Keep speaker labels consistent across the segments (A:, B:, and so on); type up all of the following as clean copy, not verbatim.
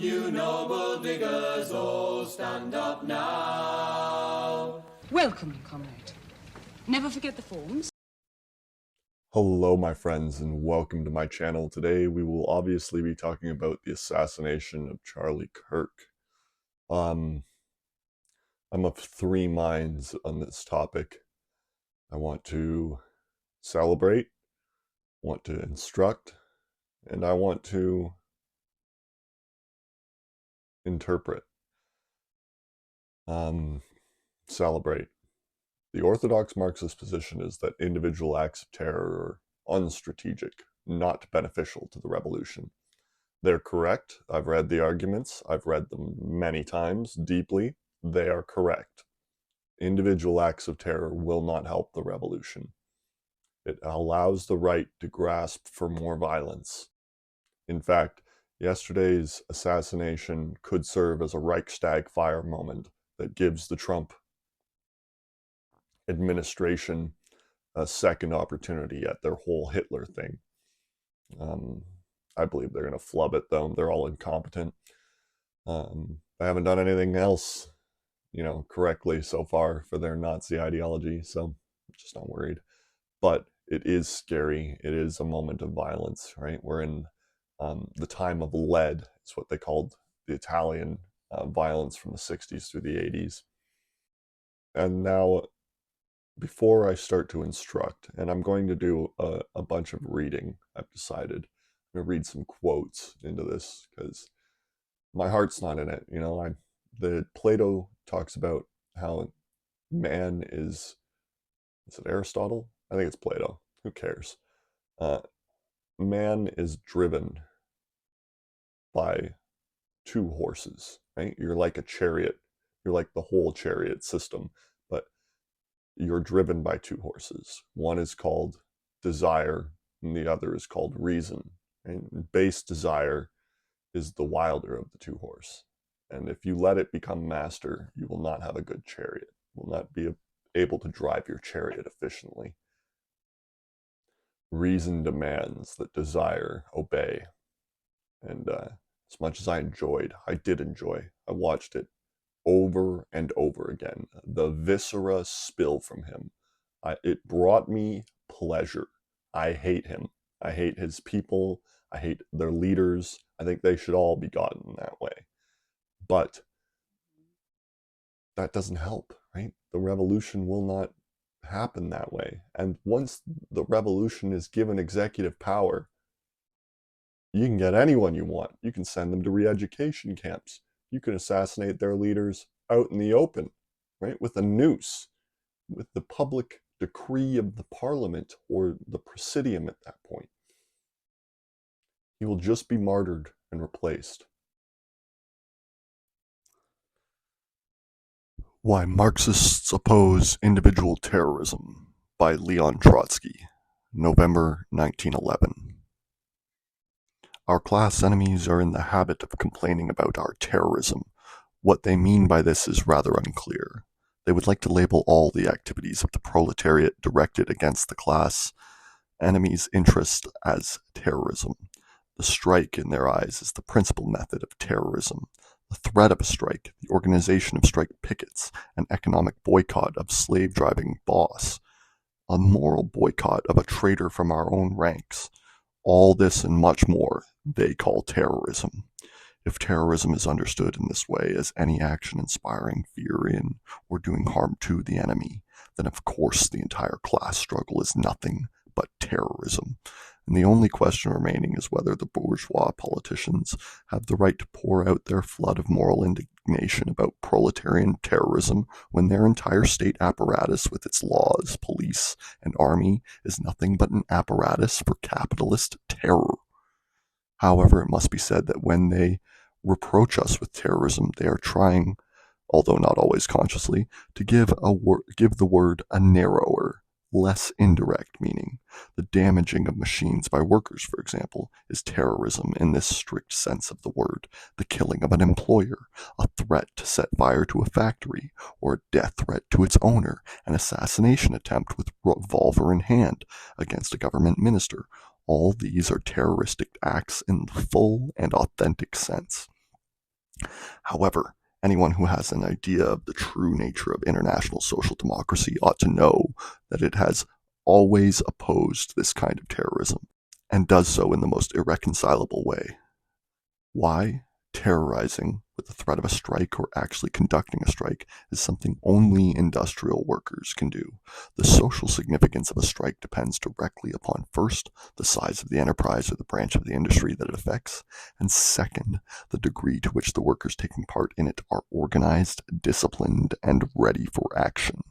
A: You noble diggers, all stand up now.
B: Welcome, comrade. Never forget the forms.
C: Hello, my friends, and welcome to my channel. Today, we will obviously be talking about the assassination of Charlie Kirk. I'm of three minds on this topic. I want to celebrate, want to instruct, and I want to interpret. Celebrate. The orthodox Marxist position is that individual acts of terror are unstrategic, not beneficial to the revolution. They're correct. I've read the arguments. I've read them many times, deeply. They are correct. Individual acts of terror will not help the revolution. It allows the right to grasp for more violence. In fact, yesterday's assassination could serve as a Reichstag fire moment that gives the Trump administration a second opportunity at their whole Hitler thing. I believe they're going to flub it, though. They're all incompetent. They haven't done anything else, correctly so far for their Nazi ideology, so I'm just not worried. But it is scary. It is a moment of violence, right? We're in the time of lead. It's what they called the Italian violence from the 60s through the 80s. And now, before I start to instruct, and I'm going to do a bunch of reading, I've decided. I'm going to read some quotes into this because my heart's not in it. Plato talks about how man is it Aristotle? I think it's Plato. Who cares? Man is driven by two horses, right? You're like a chariot. You're like the whole chariot system, but you're driven by two horses. One is called desire, and the other is called reason. And base desire is the wilder of the two horse. And if you let it become master, you will not have a good chariot. You will not be able to drive your chariot efficiently. Reason demands that desire obey. And as much as I did enjoy, I watched it over and over again. The viscera spill from him. It brought me pleasure. I hate him. I hate his people. I hate their leaders. I think they should all be gotten that way. But that doesn't help, right? The revolution will not happen that way. And once the revolution is given executive power, you can get anyone you want. You can send them to re-education camps. You can assassinate their leaders out in the open, right? With a noose, with the public decree of the parliament or the presidium at that point. He will just be martyred and replaced. Why Marxists Oppose Individual Terrorism by Leon Trotsky, November 1911. Our class enemies are in the habit of complaining about our terrorism. What they mean by this is rather unclear. They would like to label all the activities of the proletariat directed against the class enemy's interest as terrorism. The strike, in their eyes, is the principal method of terrorism. The threat of a strike, the organization of strike pickets, an economic boycott of slave-driving boss, a moral boycott of a traitor from our own ranks. All this and much more they call terrorism. If terrorism is understood in this way as any action inspiring fear in or doing harm to the enemy, then of course the entire class struggle is nothing but terrorism. And the only question remaining is whether the bourgeois politicians have the right to pour out their flood of moral indignation about proletarian terrorism when their entire state apparatus with its laws, police, and army is nothing but an apparatus for capitalist terror. However, it must be said that when they reproach us with terrorism, they are trying, although not always consciously, to give the word a narrower, less indirect meaning. The damaging of machines by workers, for example, is terrorism in this strict sense of the word. The killing of an employer, a threat to set fire to a factory, or a death threat to its owner, an assassination attempt with revolver in hand against a government minister. All these are terroristic acts in the full and authentic sense. However, anyone who has an idea of the true nature of international social democracy ought to know that it has always opposed this kind of terrorism, and does so in the most irreconcilable way. Why? Terrorizing with the threat of a strike or actually conducting a strike is something only industrial workers can do. The social significance of a strike depends directly upon, first, the size of the enterprise or the branch of the industry that it affects, and second, the degree to which the workers taking part in it are organized, disciplined, and ready for action.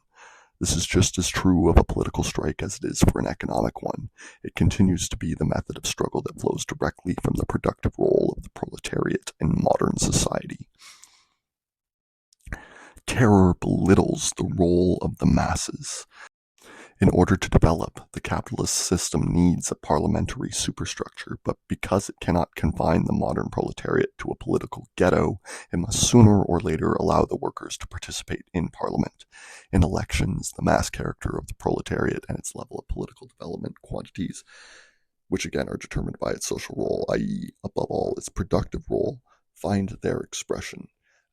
C: This is just as true of a political strike as it is for an economic one. It continues to be the method of struggle that flows directly from the productive role of the proletariat in modern society. Terror belittles the role of the masses. In order to develop, the capitalist system needs a parliamentary superstructure, but because it cannot confine the modern proletariat to a political ghetto, it must sooner or later allow the workers to participate in parliament. In elections, the mass character of the proletariat and its level of political development quantities, which again are determined by its social role, i.e., above all, its productive role, find their expression.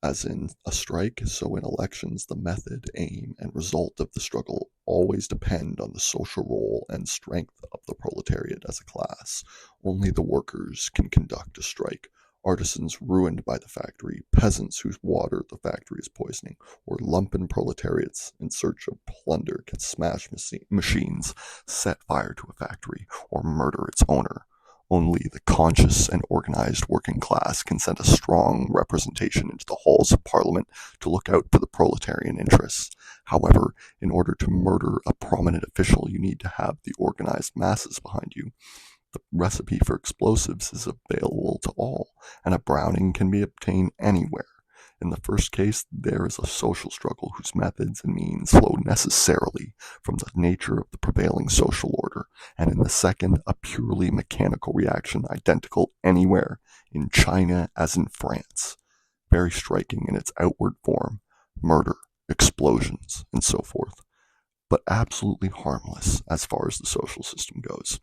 C: As in a strike, so in elections, the method, aim, and result of the struggle always depend on the social role and strength of the proletariat as a class. Only the workers can conduct a strike. Artisans ruined by the factory, peasants whose water the factory is poisoning, or lumpen proletariats in search of plunder can smash machines, set fire to a factory, or murder its owner. Only the conscious and organized working class can send a strong representation into the halls of parliament to look out for the proletarian interests. However, in order to murder a prominent official, you need to have the organized masses behind you. The recipe for explosives is available to all, and a Browning can be obtained anywhere. In the first case, there is a social struggle whose methods and means flow necessarily from the nature of the prevailing social order, and in the second, a purely mechanical reaction identical anywhere, in China as in France. Very striking in its outward form, murder, explosions, and so forth, but absolutely harmless as far as the social system goes.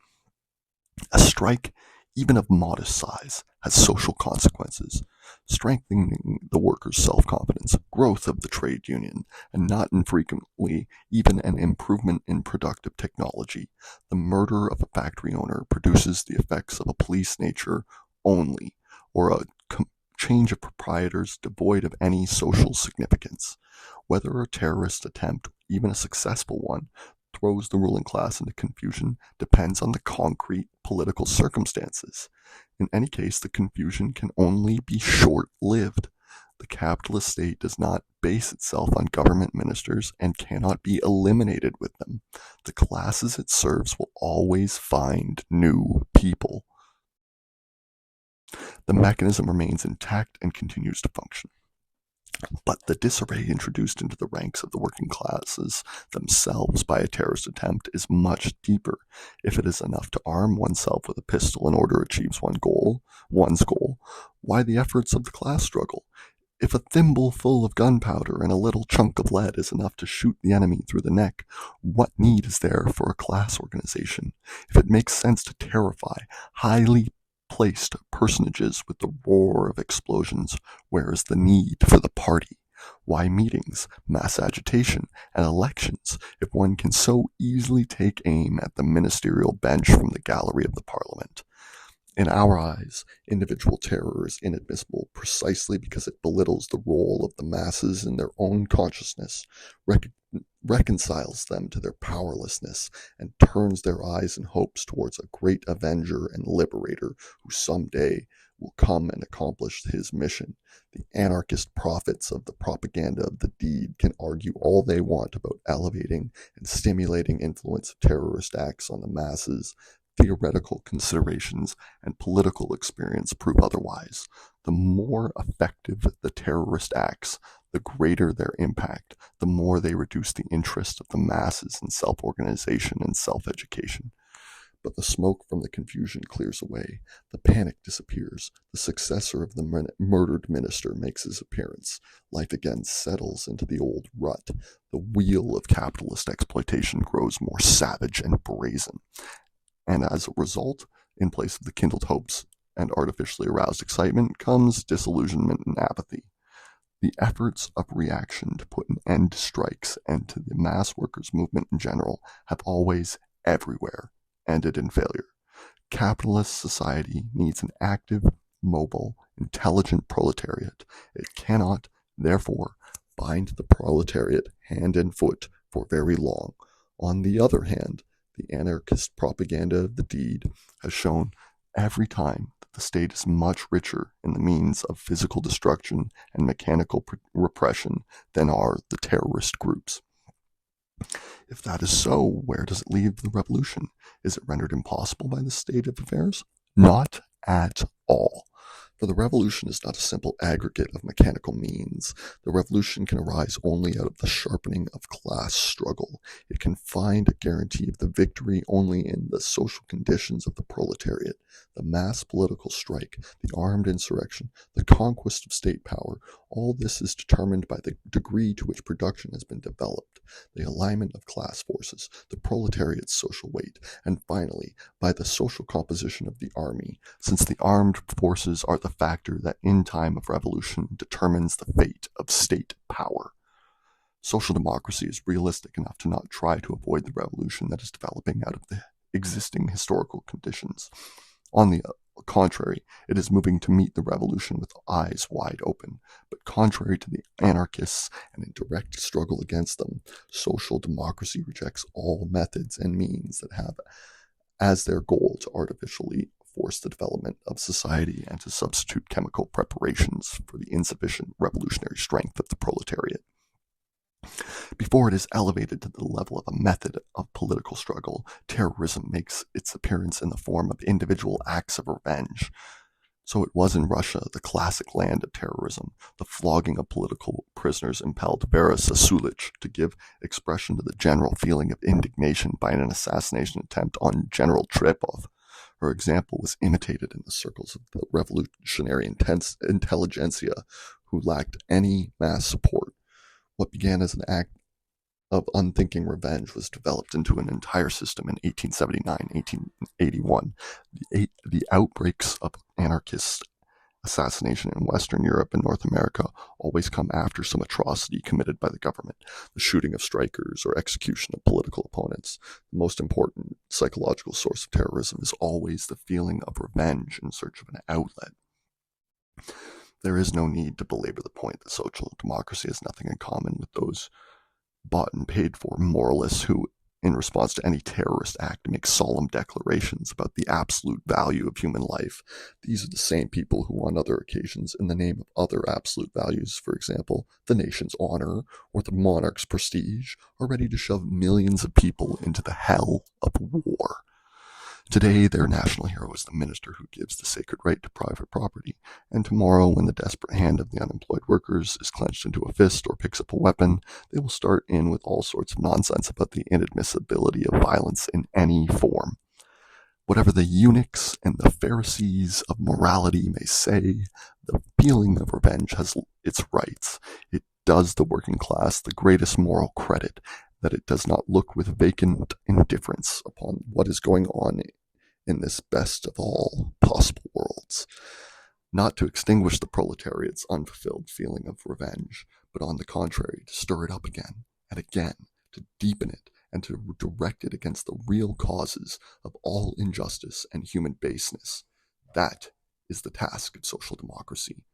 C: A strike, even of modest size, has social consequences, strengthening the workers' self-confidence, growth of the trade union, and not infrequently even an improvement in productive technology. The murder of a factory owner produces the effects of a police nature only, or a change of proprietors devoid of any social significance. Whether a terrorist attempt, even a successful one, throws the ruling class into confusion depends on the concrete political circumstances. In any case, the confusion can only be short-lived. The capitalist state does not base itself on government ministers and cannot be eliminated with them. The classes it serves will always find new people. The mechanism remains intact and continues to function. But the disarray introduced into the ranks of the working classes themselves by a terrorist attempt is much deeper. If it is enough to arm oneself with a pistol in order to achieve one's goal, why the efforts of the class struggle? If a thimble full of gunpowder and a little chunk of lead is enough to shoot the enemy through the neck, what need is there for a class organization? If it makes sense to terrify highly placed personages with the roar of explosions, where is the need for the party? Why meetings, mass agitation, and elections if one can so easily take aim at the ministerial bench from the gallery of the parliament? In our eyes, individual terror is inadmissible precisely because it belittles the role of the masses in their own consciousness, reconciles them to their powerlessness, and turns their eyes and hopes towards a great avenger and liberator who someday will come and accomplish his mission. The anarchist prophets of the propaganda of the deed can argue all they want about elevating and stimulating influence of terrorist acts on the masses. Theoretical considerations and political experience prove otherwise. The more effective the terrorist acts, the greater their impact, the more they reduce the interest of the masses in self-organization and self-education. But the smoke from the confusion clears away, the panic disappears, the successor of the murdered minister makes his appearance, life again settles into the old rut, the wheel of capitalist exploitation grows more savage and brazen. And as a result, in place of the kindled hopes and artificially aroused excitement comes disillusionment and apathy. The efforts of reaction to put an end to strikes and to the mass workers' movement in general have always, everywhere, ended in failure. Capitalist society needs an active, mobile, intelligent proletariat. It cannot, therefore, bind the proletariat hand and foot for very long. On the other hand, the anarchist propaganda of the deed has shown every time that the state is much richer in the means of physical destruction and mechanical repression than are the terrorist groups. If that is so, where does it leave the revolution? Is it rendered impossible by this state of affairs? Not at all. For the revolution is not a simple aggregate of mechanical means. The revolution can arise only out of the sharpening of class struggle. It can find a guarantee of the victory only in the social conditions of the proletariat. The mass political strike, the armed insurrection, the conquest of state power, all this is determined by the degree to which production has been developed, the alignment of class forces, the proletariat's social weight, and finally, by the social composition of the army, since the armed forces are the factor that in time of revolution determines the fate of state power. Social democracy is realistic enough to not try to avoid the revolution that is developing out of the existing historical conditions. On the contrary, it is moving to meet the revolution with eyes wide open. But contrary to the anarchists and in direct struggle against them, social democracy rejects all methods and means that have as their goal to artificially force the development of society and to substitute chemical preparations for the insufficient revolutionary strength of the proletariat. Before it is elevated to the level of a method of political struggle, terrorism makes its appearance in the form of individual acts of revenge. So it was in Russia, the classic land of terrorism. The flogging of political prisoners impelled Vera Sasulich to give expression to the general feeling of indignation by an assassination attempt on General Trepov. Her example was imitated in the circles of the revolutionary intelligentsia who lacked any mass support. What began as an act of unthinking revenge was developed into an entire system in 1879, 1881. The outbreaks of anarchist assassination in Western Europe and North America always come after some atrocity committed by the government, the shooting of strikers or execution of political opponents. The most important psychological source of terrorism is always the feeling of revenge in search of an outlet. There is no need to belabor the point that social democracy has nothing in common with those bought and paid for moralists who, in response to any terrorist act, make solemn declarations about the absolute value of human life. These are the same people who, on other occasions, in the name of other absolute values, for example, the nation's honor or the monarch's prestige, are ready to shove millions of people into the hell of war. Today, their national hero is the minister who gives the sacred right to private property, and tomorrow, when the desperate hand of the unemployed workers is clenched into a fist or picks up a weapon, they will start in with all sorts of nonsense about the inadmissibility of violence in any form. Whatever the eunuchs and the Pharisees of morality may say, the feeling of revenge has its rights. It does the working class the greatest moral credit that it does not look with vacant indifference upon what is going on in this best of all possible worlds. Not to extinguish the proletariat's unfulfilled feeling of revenge, but on the contrary, to stir it up again and again, to deepen it, and to direct it against the real causes of all injustice and human baseness. That is the task of social democracy.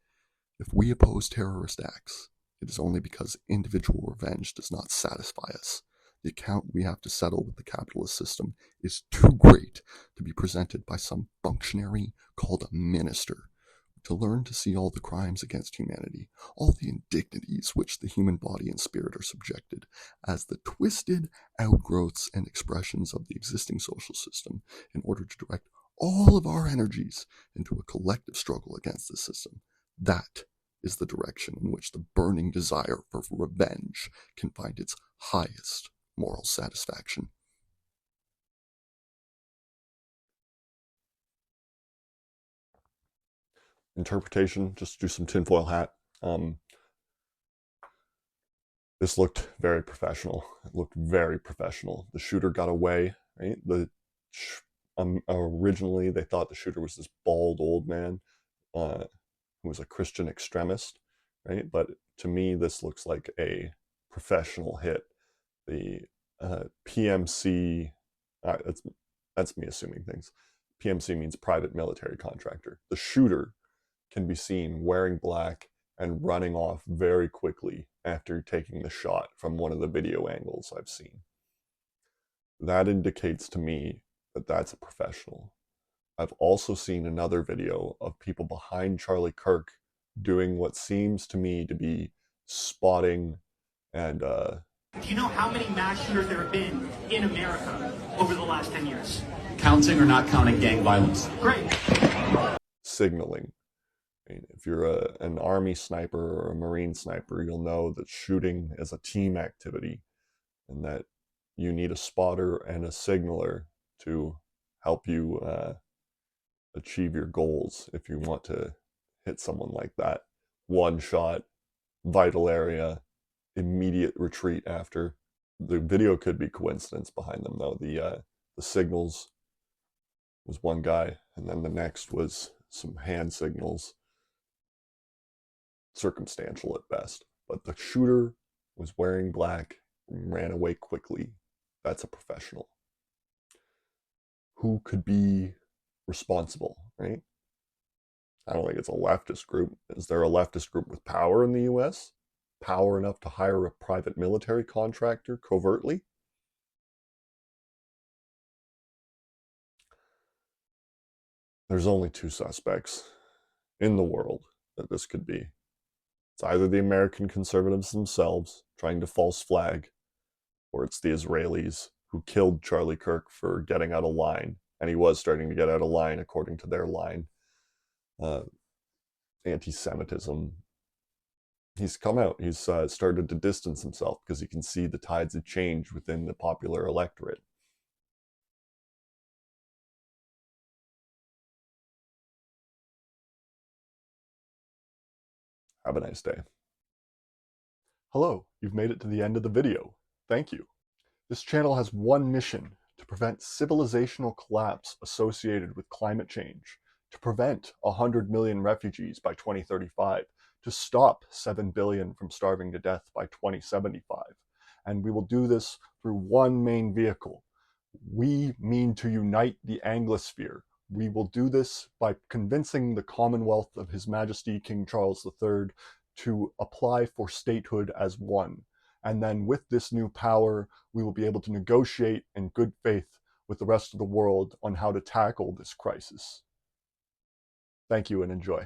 C: If we oppose terrorist acts, it is only because individual revenge does not satisfy us. The account we have to settle with the capitalist system is too great to be presented by some functionary called a minister. To learn to see all the crimes against humanity, all the indignities which the human body and spirit are subjected, as the twisted outgrowths and expressions of the existing social system, in order to direct all of our energies into a collective struggle against the system. That is the direction in which the burning desire for revenge can find its highest moral satisfaction. Interpretation, just do some tinfoil hat. This looked very professional. It looked very professional. The shooter got away, right? The Originally, they thought the shooter was this bald old man who was a Christian extremist, right? But to me, this looks like a professional hit. The PMC, that's me assuming things. PMC means private military contractor. The shooter can be seen wearing black and running off very quickly after taking the shot from one of the video angles I've seen. That indicates to me that that's a professional. I've also seen another video of people behind Charlie Kirk doing what seems to me to be spotting and
D: Do you know how many mass shooters there have been in America over the last 10 years?
A: Counting or not counting gang violence?
D: Great.
C: signaling. I mean, if you're an Army sniper or a Marine sniper, you'll know that shooting is a team activity and that you need a spotter and a signaler to help you achieve your goals if you want to hit someone like that. One shot, vital area, immediate retreat after. The video could be coincidence behind them though. The signals was one guy, and then the next was some hand signals. Circumstantial at best. But the shooter was wearing black and ran away quickly. That's a professional. Who could be responsible, right? I don't think it's a leftist group. Is there a leftist group with power in the US? Power enough to hire a private military contractor covertly? There's only two suspects in the world that this could be. It's either the American conservatives themselves trying to false flag, or it's the Israelis who killed Charlie Kirk for getting out of line. And he was starting to get out of line according to their line. Anti-Semitism. He's come out. He's started to distance himself because he can see the tides of change within the popular electorate. Have a nice day. Hello, you've made it to the end of the video. Thank you. This channel has one mission: to prevent civilizational collapse associated with climate change, to prevent 100 million refugees by 2035, to stop 7 billion from starving to death by 2075. And we will do this through one main vehicle. We mean to unite the Anglosphere. We will do this by convincing the Commonwealth of His Majesty King Charles III to apply for statehood as one. And then with this new power, we will be able to negotiate in good faith with the rest of the world on how to tackle this crisis. Thank you and enjoy.